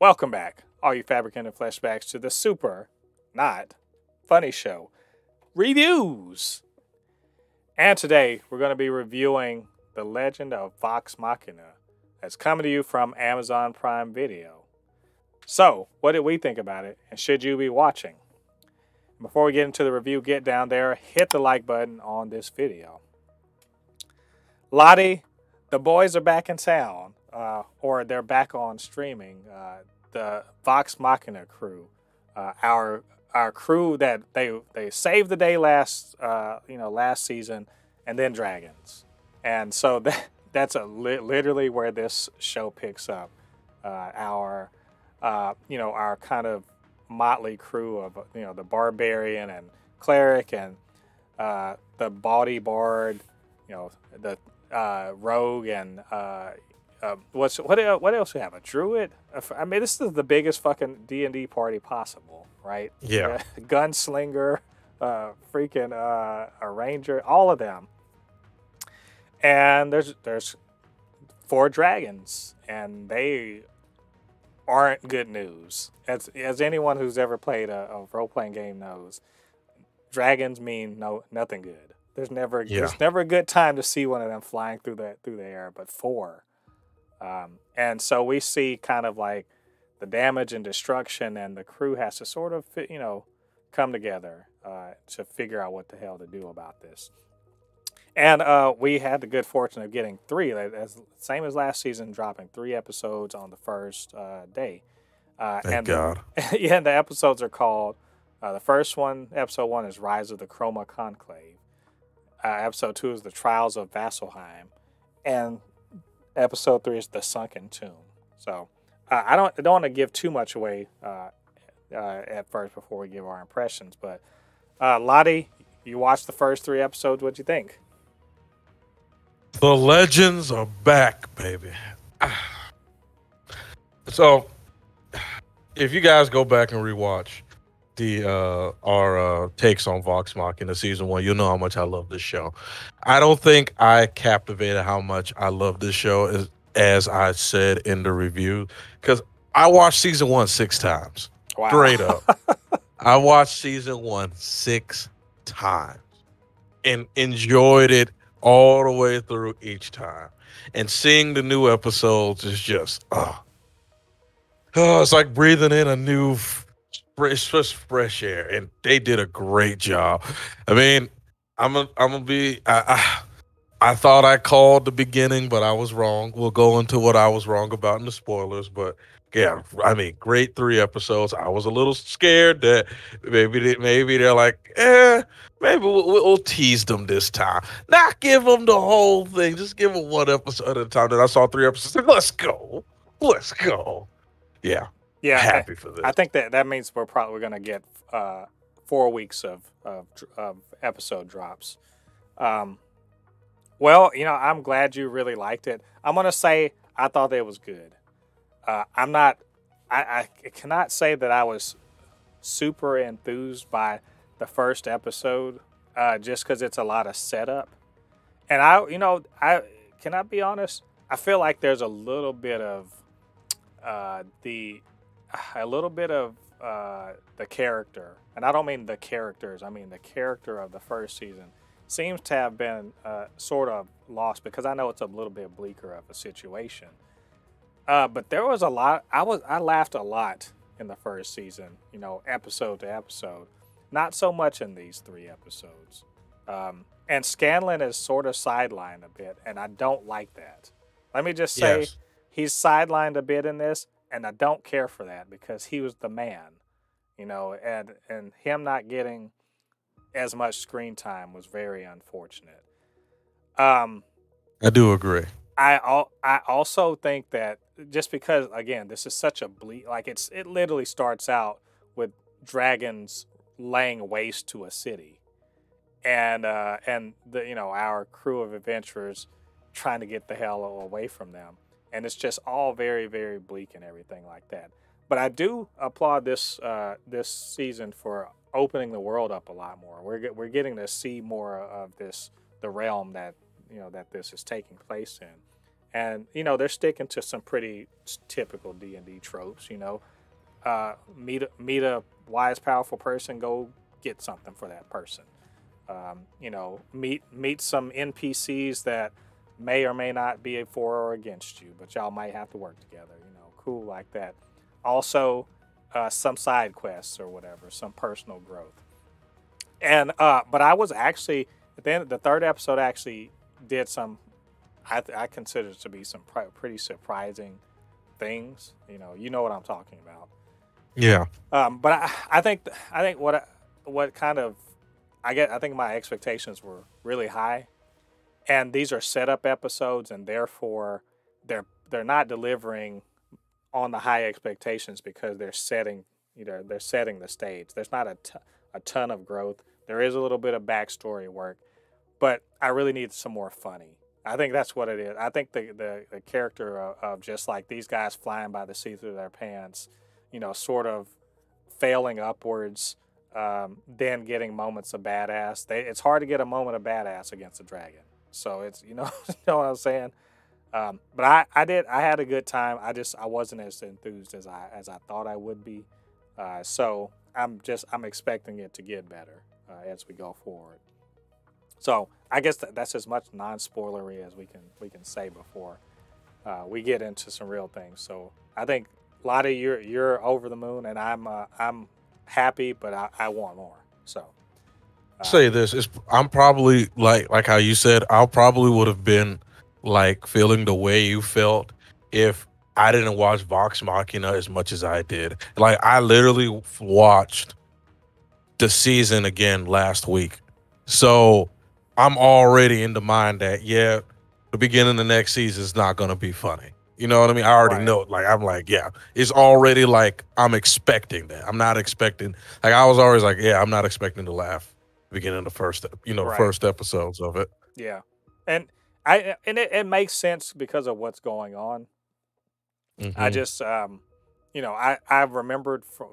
Welcome back, all you Fabricants and Fleshbags, to the super, not funny show, Reviews. And today, we're going to be reviewing The Legend of Vox Machina, that's coming to you from Amazon Prime Video. So, what did we think about it, and should you be watching? Before we get into the review, get down there, hit the like button on this video. Lottie, the boys are back in town, or they're back on streaming. The Vox Machina crew, our crew that they saved the day last season, and then dragons, and so that's literally where this show picks up. Our kind of motley crew of the barbarian and cleric and the bawdy bard, the rogue and what else we have? A druid? I mean, this is the biggest fucking D&D party possible, right? Yeah. Gunslinger, a ranger, all of them. And there's 4 dragons, and they aren't good news. As anyone who's ever played a role-playing game knows, dragons mean nothing good. There's never a good time to see one of them flying through the air, but 4. And so we see kind of like the damage and destruction, and the crew has to sort of, come together to figure out what the hell to do about this. And we had the good fortune of getting 3, same as last season, dropping 3 episodes on the first day. Thank God. And the episodes are called, the first one, episode 1 is Rise of the Chroma Conclave. Episode 2 is The Trials of Vasselheim. And episode 3 is The Sunken Tomb. So I don't want to give too much away at first before we give our impressions. But Lottie, you watched the first 3 episodes. What'd you think? The legends are back, baby. So, if you guys go back and rewatch our takes on Vox Machina season 1, you'll know how much I love this show. I don't think I captivated how much I love this show as I said in the review, because I watched season 1 6 times. Wow. Straight up. I watched season 1 6 times and enjoyed it all the way through each time. And seeing the new episodes is just, it's like breathing in a new fresh air, and they did a great job. I mean, I'm gonna be. I thought I called the beginning, but I was wrong. We'll go into what I was wrong about in the spoilers. But yeah, I mean, great 3 episodes. I was a little scared that maybe they're like, maybe we'll tease them this time. Not give them the whole thing. Just give them 1 episode at a time. Then I saw 3 episodes. Let's go. Yeah. Yeah, happy for this. I think that means we're probably going to get 4 weeks of episode drops. Well, I'm glad you really liked it. I'm going to say I thought it was good. I cannot say that I was super enthused by the first episode, just because it's a lot of setup. And I cannot be honest. I feel like there's a little bit of the character, and I don't mean the characters, I mean the character of the first season seems to have been sort of lost, because I know it's a little bit bleaker of a situation. But there was a lot. I laughed a lot in the first season, episode to episode. Not so much in these 3 episodes. And Scanlan is sort of sidelined a bit, and I don't like that. Let me just say, yes. He's sidelined a bit in this, and I don't care for that, because he was the man, and him not getting as much screen time was very unfortunate. I do agree. I also think that just because, again, this is such a bleak, like it literally starts out with dragons laying waste to a city, and our crew of adventurers trying to get the hell away from them. And it's just all very, very bleak and everything like that. But I do applaud this season for opening the world up a lot more. We're getting to see more of the realm that this is taking place in, and they're sticking to some pretty typical D&D tropes. Meet a wise, powerful person, go get something for that person. Meet some NPCs that may or may not be for or against you, but y'all might have to work together. Cool like that. Also, some side quests or whatever, some personal growth. And but I was actually at the end of the third episode actually did some I consider to be some pretty surprising things. You know what I'm talking about. Yeah. But I think what kind of I think my expectations were really high, and these are setup episodes, and therefore they're not delivering on the high expectations because they're setting the stage. There's not a ton of growth. There is a little bit of backstory work, but I really need some more funny. I think that's what it is. I think the character of just like these guys flying by the seat of their pants, sort of failing upwards, then getting moments of badass. It's hard to get a moment of badass against a dragon. So it's you know what I'm saying. But I had a good time. I wasn't as enthused as I thought I would be. So I'm expecting it to get better as we go forward. So I guess that's as much non-spoilery as we can say before we get into some real things. So I think Lottie, you're over the moon, and I'm happy, but I want more. So say this: I'm probably like how you said. I probably would have been like feeling the way you felt if I didn't watch Vox Machina as much as I did. Like I literally watched the season again last week, so I'm already in the mind that the beginning of the next season is not gonna be funny. You know what I mean? I already know. Like I'm like, it's already like I'm expecting that. I'm not expecting. Like I was always like, I'm not expecting to laugh. Beginning of the first, the first episodes of it. Yeah, and it makes sense because of what's going on. Mm-hmm. I just I remembered from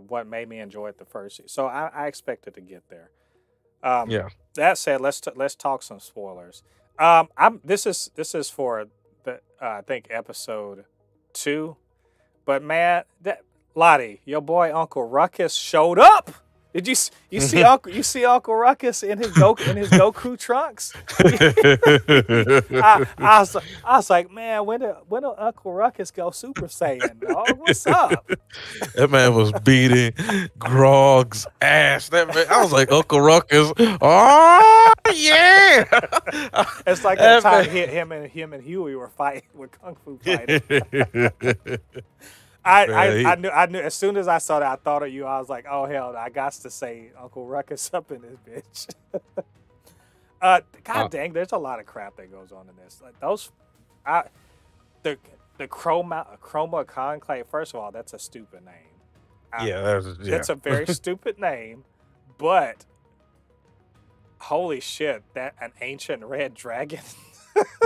what made me enjoy it the first season, so I expected to get there. That said, let's talk some spoilers. This is for the I think episode 2, but man, Lottie, your boy Uncle Ruckus showed up. Did you see Uncle Ruckus in his Goku trunks? I was like, man, when do Uncle Ruckus go Super Saiyan, dog? What's up? That man was beating Grog's ass. That man, I was like, Uncle Ruckus, oh yeah! It's like that time him and Huey were fighting with Kung Fu fighting. I knew as soon as I saw that, I thought of you. I was like, oh hell, I got to say Uncle Ruckus up in this bitch. God dang, there's a lot of crap that goes on in this. Like the Chroma Conclave. First of all, that's a stupid name. That's a very stupid name, but holy shit, that an ancient red dragon.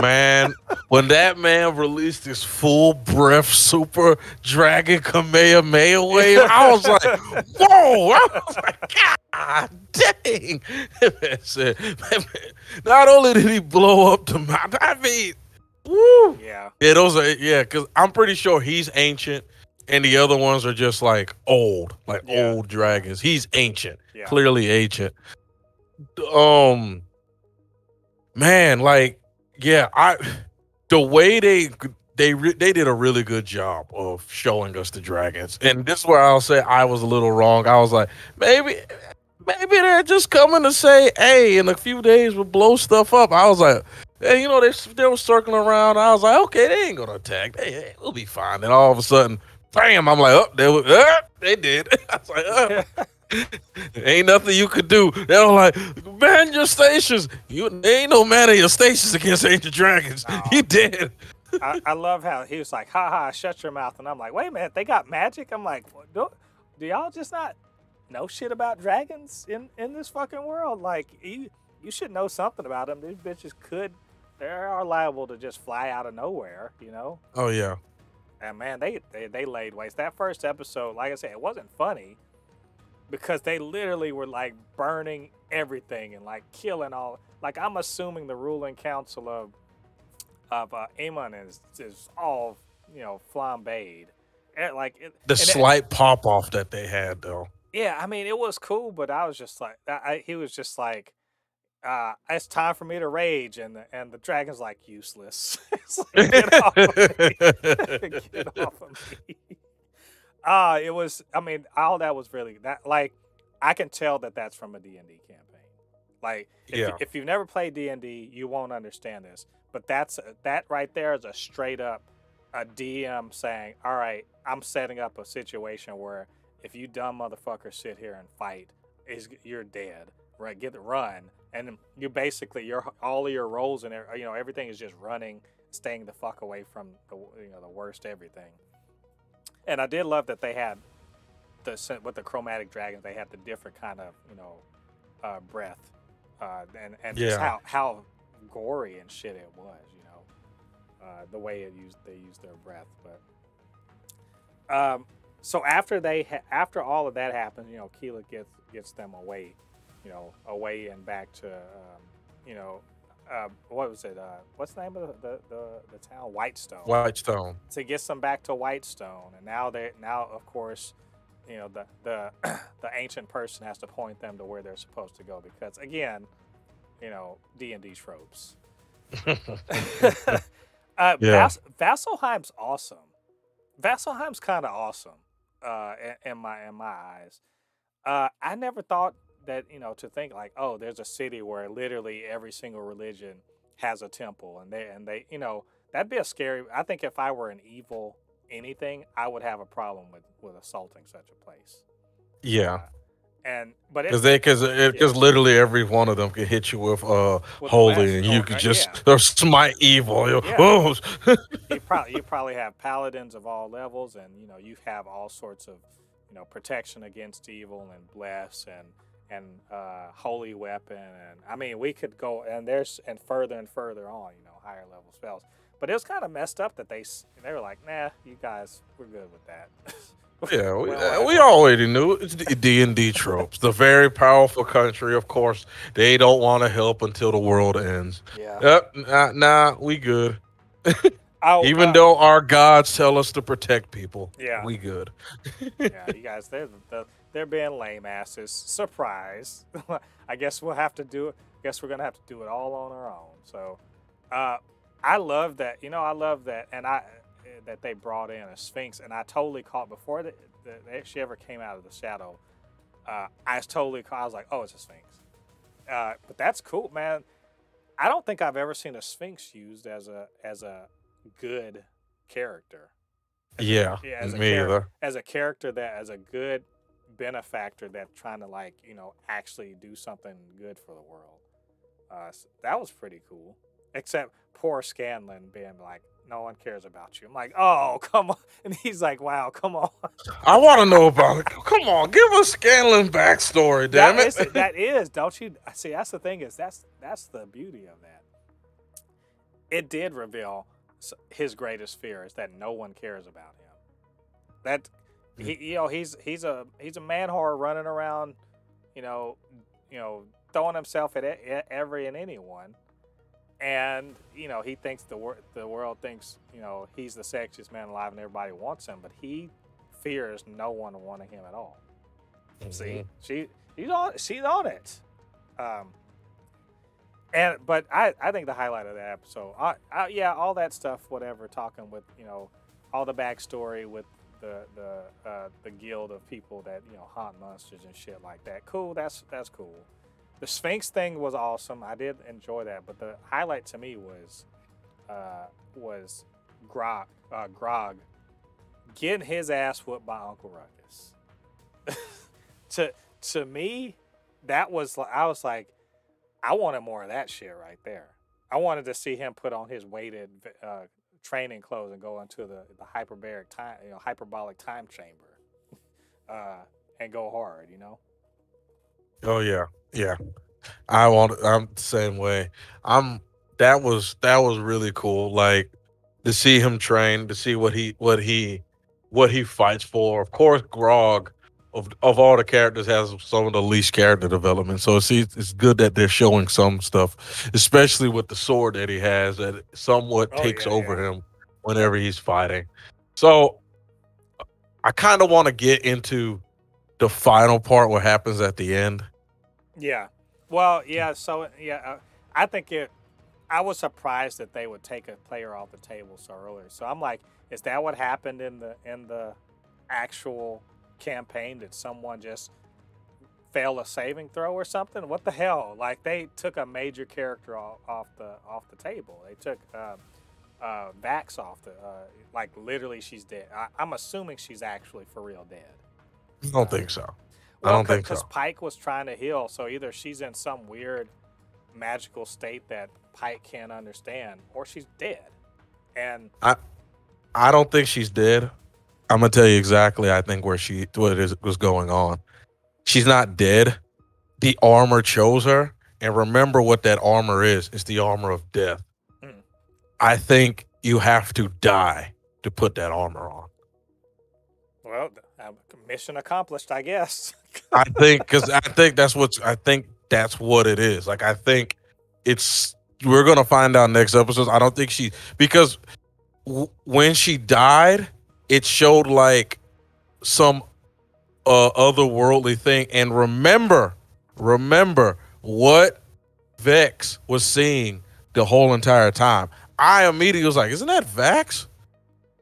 Man, when that man released his full breath super dragon Kamehameha wave, I was like, whoa! I was like, God dang! Not only did he blow up the mountain, I mean, woo! Yeah, those are because I'm pretty sure he's ancient, and the other ones are just like old dragons. He's ancient, clearly ancient. Man, like. The way they did a really good job of showing us the dragons, and this is where I'll say I was a little wrong. I was like, maybe they're just coming to say, hey, in a few days we'll blow stuff up. I was like, hey, they were circling around. I was like, okay, they ain't gonna attack. Hey, we'll be fine. And all of a sudden, bam! I'm like, they did. I was like, ain't nothing you could do. They're like, man your stations. Ain't no man in your stations against ancient dragons. Oh. He did. I love how he was like, ha, shut your mouth. And I'm like, wait a minute, they got magic? I'm like, do y'all just not know shit about dragons in this fucking world? Like, you should know something about them. These bitches they are liable to just fly out of nowhere, Oh, yeah. And man, they laid waste. That first episode, like I said, it wasn't funny, because they literally were like burning everything and like killing all. Like I'm assuming the ruling council of Amon is all flambéed. The slight pop off that they had though. Yeah, I mean it was cool, but I was just like, he was just like, it's time for me to rage, and the dragon's like useless. It's like, get off of me, get off of me. It was. I mean, all that was really that. Like, I can tell that that's from a D&D campaign. Like, Yeah. if you've never played D&D, you won't understand this. But that right there is a straight up a DM saying, "All right, I'm setting up a situation where if you dumb motherfuckers sit here and fight, you're dead. Right? Get the run." And you basically all of your rolls and everything is just running, staying the fuck away from the worst everything. And I did love that they had with the Chromatic Dragons, they had the different kind of breath, and just how gory and shit it was, the way they used their breath. But so after all of that happens, Keela gets them away, away and back to what was it? What's the name of the town? Whitestone. Whitestone. To get them back to Whitestone, and now of course, the ancient person has to point them to where they're supposed to go, because again, D&D tropes. Vasselheim's awesome. Vasselheim's kind of awesome, in my eyes. I never thought that to think like, oh, there's a city where literally every single religion has a temple, and they that'd be a scary. I think if I were an evil anything, I would have a problem with assaulting such a place. Yeah. Because literally every one of them could hit you with holy, and you could just smite evil. Oh. You probably have paladins of all levels, and you have all sorts of protection against evil and bless and holy weapon, and I mean we could go and further on, higher level spells. But it was kind of messed up that they were like, nah, you guys, we're good with that. Yeah, we already knew it's the D&D tropes. The very powerful country, of course, they don't want to help until the world ends. Yeah. Nah, we good. Even though our gods tell us to protect people, we good. Yeah, you guys, they're being lame asses. Surprise. I guess we'll have to do it. Guess we're gonna have to do it all on our own. So, I love that. I love that, and that they brought in a Sphinx, and I totally caught before she ever came out of the shadow. I was like, oh, it's a Sphinx. But that's cool, man. I don't think I've ever seen a Sphinx used as a good character. Me either. As a character as a good benefactor that's trying to actually do something good for the world. So that was pretty cool. Except poor Scanlan being like, no one cares about you. I'm like, oh, come on. And he's like, wow, come on. I want to know about it. Come on, give us Scanlan backstory, damn it. That is, don't you? See, that's the thing is, that's the beauty of that. It did reveal his greatest fear is that no one cares about him. That he's a man whore running around, throwing himself at every and anyone. And he thinks the world thinks he's the sexiest man alive and everybody wants him, but he fears no one wanting him at all. Mm-hmm. See, she's on it. But I think the highlight of that episode, all that stuff, whatever, talking with all the backstory with the guild of people that haunt monsters and shit like that. Cool, that's cool. The Sphinx thing was awesome. I did enjoy that, but the highlight to me was Grog getting his ass whooped by Uncle Ruckus. to me, that was I was like, I wanted more of that shit right there. I wanted to see him put on his weighted training clothes and go into the hyperbaric time, hyperbolic time chamber, and go hard. Oh yeah. Yeah, I'm the same way. That was really cool. Like to see him train, to see what he fights for. Of course, Grog of all the characters has some of the least character development. So it's good that they're showing some stuff, especially with the sword that he has that somewhat Oh takes yeah, yeah, over him whenever he's fighting. So I kind of want to get into the final part, what happens at the end. yeah. Well, yeah. So yeah, I think it. I was surprised that they would take a player off the table so early. So I'm like, is that what happened in the actual campaign? Did someone just fail a saving throw or something? What the hell? Like they took a major character off the table. They took Vax off the like literally she's dead. I'm assuming she's actually for real dead. I don't think so. I Well, don't think because so. Pike was trying to heal, so either she's in some weird magical state that Pike can't understand, or she's dead. And I I don't think she's dead. I'm gonna tell you exactly. I think what is was going on. She's not dead. The armor chose her, and remember what that armor is. It's the armor of death. mm, I think you have to die to put that armor on. well, mission accomplished, I guess. I think because I think that's what it is. Like I think it's we're gonna find out next episode. I don't think she because when she died, it showed like some otherworldly thing. And remember what Vex was seeing the whole entire time. I immediately was like, "Isn't that Vax?"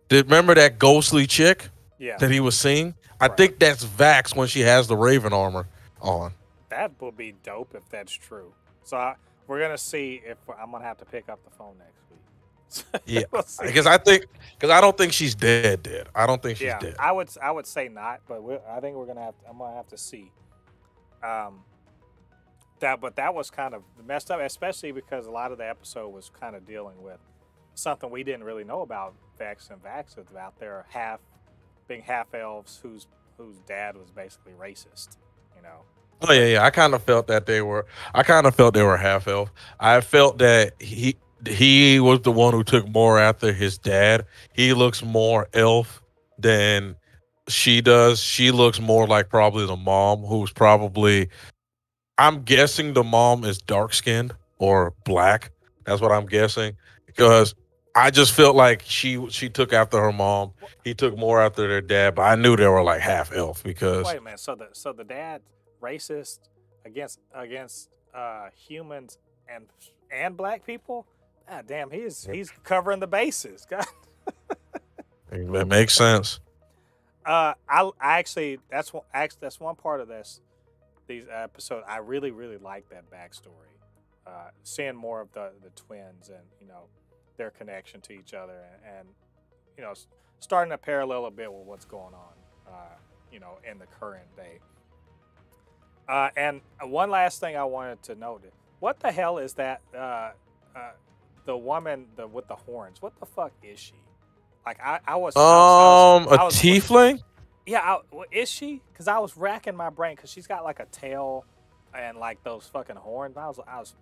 Did remember that ghostly chick Yeah, that he was seeing? I right. think that's Vax when she has the Raven armor on. That will be dope if that's true. So we're gonna see if I'm gonna have to pick up the phone next Yeah, week. We'll see. because I don't think she's dead. Dead. I don't think she's Yeah, dead. I would say not, but I think we're gonna have. I'm gonna have to see. Um, but that was kind of messed up, especially because a lot of the episode was kind of dealing with something we didn't really know about Vex and Vaxxed about their being half elves whose dad was basically racist, you know. Oh yeah, yeah. I kind of felt that they were. I kind of felt they were half elf. I felt that he was the one who took more after his dad. He looks more elf than she does. She looks more like probably the mom, who's probably. I'm guessing the mom is dark skinned or black. That's what I'm guessing because I just felt like she took after her mom. Wh- He took more after their dad, but I knew they were like half elf because Wait a minute. So the dad racist against humans and black people? Ah, damn, he's covering the bases. God. it makes sense. I actually that's one part of these episodes. I really like that backstory. Seeing more of the twins and their connection to each other and starting to parallel a bit with what's going on in the current day. And one last thing I wanted to note: what the hell is that? The woman with the horns. What the fuck is she? Like A I was tiefling? yeah, is she? Because I was racking my brain because she's got like a tail and like those fucking horns. I was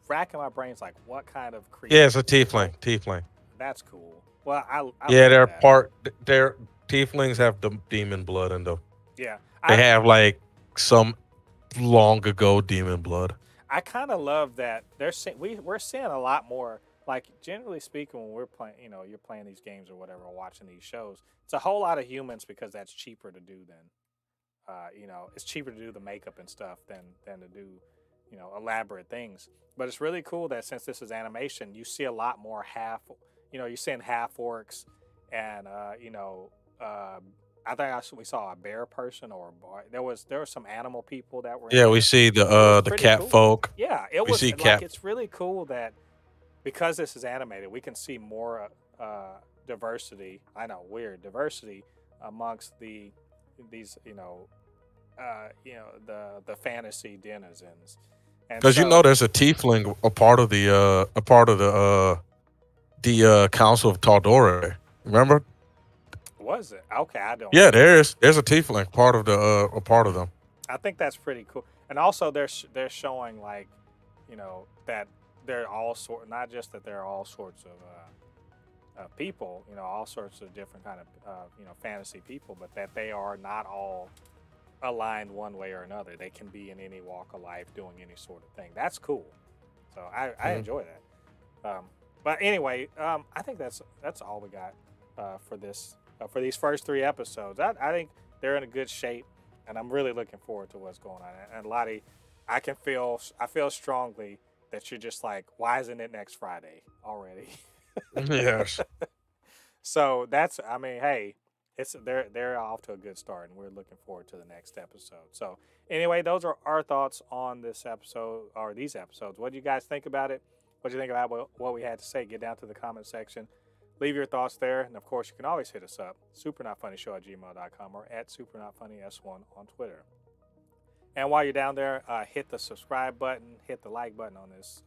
racking my brains like, what kind of creature? Yeah, it's a tiefling. Tiefling. That's cool. Well, I Yeah, like they're that. part. They're tieflings have the demon blood in them. Yeah, They have like some long ago demon blood. I kind of love that we're seeing a lot more. Like generally speaking, when we're playing, you're playing these games or whatever, or watching these shows, it's a whole lot of humans because that's cheaper to do than, it's cheaper to do the makeup and stuff than to do, elaborate things. But it's really cool that since this is animation, you see a lot more you're seeing half orcs, and I think we saw a bear person or a boy. There was some animal people that were in Yeah, we there. see It was the pretty cat cool. folk. Yeah, it We was see like cat. it's really cool that because this is animated, we can see more diversity. I know, weird diversity amongst these the fantasy denizens, and Because so there's a tiefling, a part of the Council of Taldore. Remember? was it okay? I don't. Yeah, there's a tiefling part of a part of them. I think that's pretty cool, and also they're showing like, that they're all not just that they're all sorts of people, all sorts of different kind of fantasy people, but that they are not all aligned one way or another. They can be in any walk of life, doing any sort of thing. That's cool. So I enjoy that. But anyway, I think that's all we got for this for these first 3 episodes. I think they're in a good shape, and I'm really looking forward to what's going on. And Lottie, I feel strongly that you're just like, why isn't it next Friday already? Yes. So that's, I mean, hey, it's they're off to a good start, and we're looking forward to the next episode. So anyway, those are our thoughts on this episode or these episodes. What do you guys think about it? What do you think about what we had to say? Get down to the comment section. Leave your thoughts there. And of course, you can always hit us up, supernotfunnyshow@gmail.com or at supernotfunnys1 on Twitter. And while you're down there, hit the subscribe button, hit the like button on this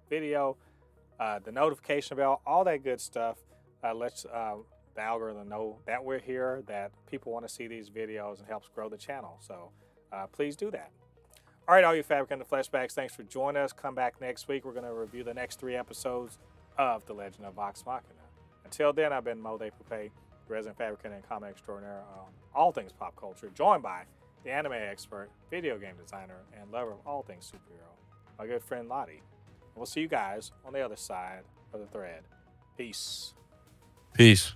video, the notification bell, all that good stuff. Let's the algorithm know that we're here, that people want to see these videos, and helps grow the channel. So please do that. All right, all you Fabricants and Fleshbags, thanks for joining us. Come back next week. We're going to review the next 3 episodes of The Legend of Vox Machina. Until then, I've been Mo De Pape, resident fabricant and comic extraordinaire on all things pop culture, joined by the anime expert, video game designer, and lover of all things superhero, my good friend Lottie. We'll see you guys on the other side of the thread. Peace. Peace.